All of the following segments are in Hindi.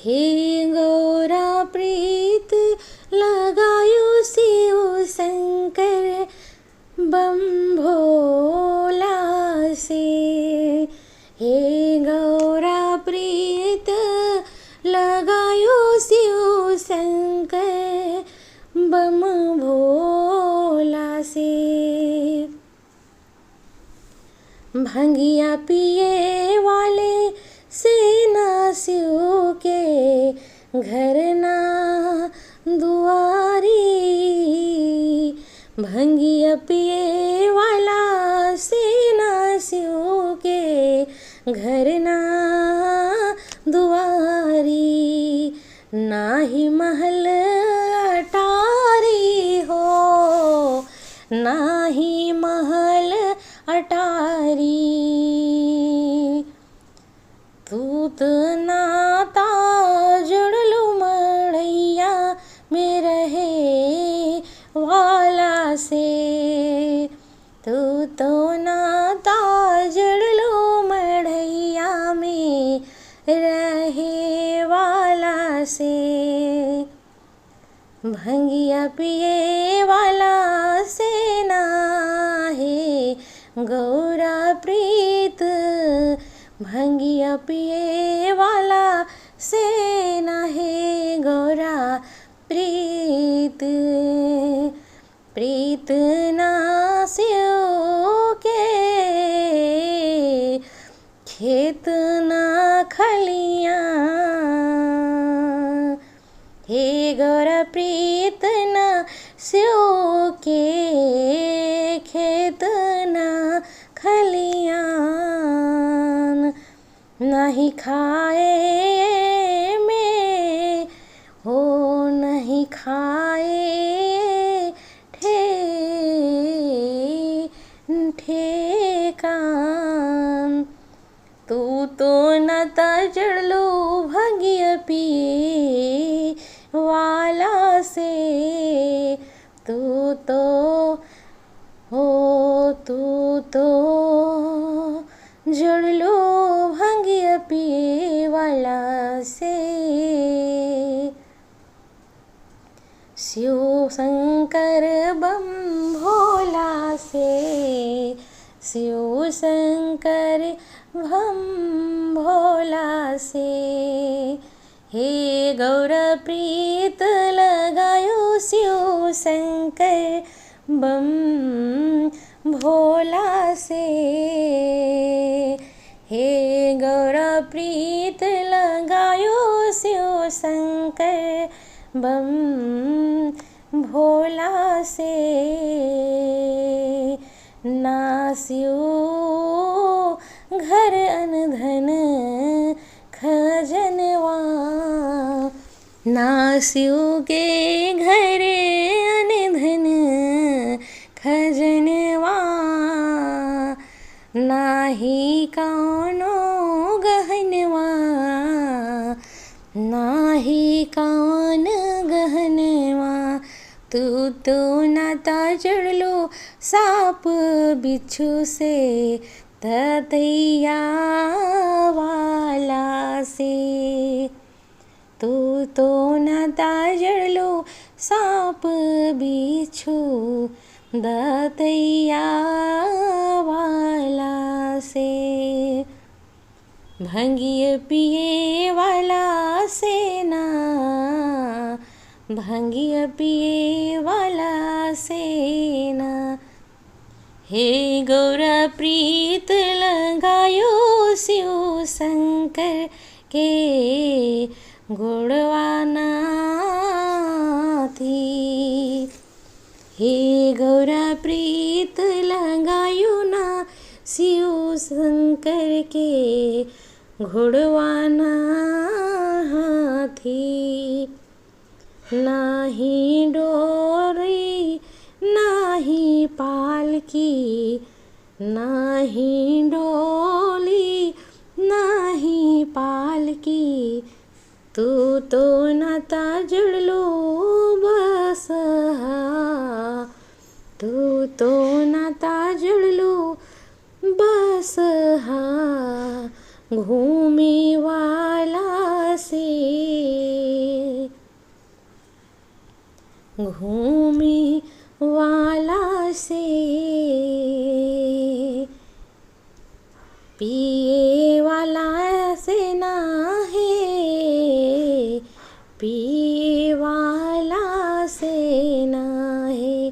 हे गौरा प्रीत लगायो शिव शंकर बम भोला से। हे गौरा प्रीत लगायो शिव शंकर बम भोला से। भंगिया पिए वाले सेना शिव के घर ना दुआरी। भंगिया पिए वाला सेना शिव के घर ना दुआरी। नाही महल अटारी हो, नाही महल अटारी। तूत नाता जुड़लू मड़ैया में रहे वाला से। तू तो नाता जुड़लू मड़ैया में रहे वाला से। भंगिया पिए वाला सेना है गौरा प्रीत। भंगिया पिए वाला सेना है गौरा प्रीत। प्रीत ना शिव के खेत ना खलियाँ। हे गौरा प्रीत ना शिव के खेत ना खलियाँ। नहीं खाए में हो, नहीं खाए ठेकान। तू तो न तजड़लो भंगिया पिए वाला से। तू तो हो, तू तो जुड़लो भंगिया पिए वाला से। शिव शंकर बम भोला से। शिव शंकर बम भोला से। हे गौरा प्रीत लगायो शिव शंकर बम भोला से। हे गौरा प्रीत लगायो शिव शंकर बम भोला से। ना शिव घर अनधन खजनवा। ना शिव के घर अनधन खजनवा। नाही कौनो गहनवा, नाही कौन गहनवा। तू तो नाता जुड़लो साप बिच्छू से ततैया वाला से। तू तो नाता जुड़लो साप बिच्छू दतैया वाला से। भंगिया पिए वाला सेना। भंगिया पिए वाला सेना। हे गौरा प्रीत लगायो शिव शंकर के गुणवाना थी। हे गौरा प्रीत लगायो ना शिव शंकर के घुड़वाना हाथी। नाही डोरी नाही पालकी, नाही डोली नाही पालकी। तू तो नाता जुड़लो बसहा। तू तो नाता जुड़लो बसहा। घूमे वाला से। घूमी वाला से पिए वाला से ना है, पिए वाला से ना है।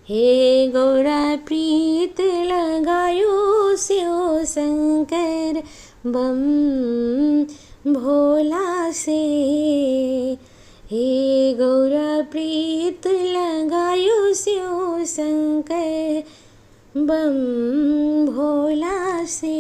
हे गौरा प्रीत लगायो शिव शंकर बम भोला से। हे गौरा प्रीत लगायो शिव शंकर बम भोला से।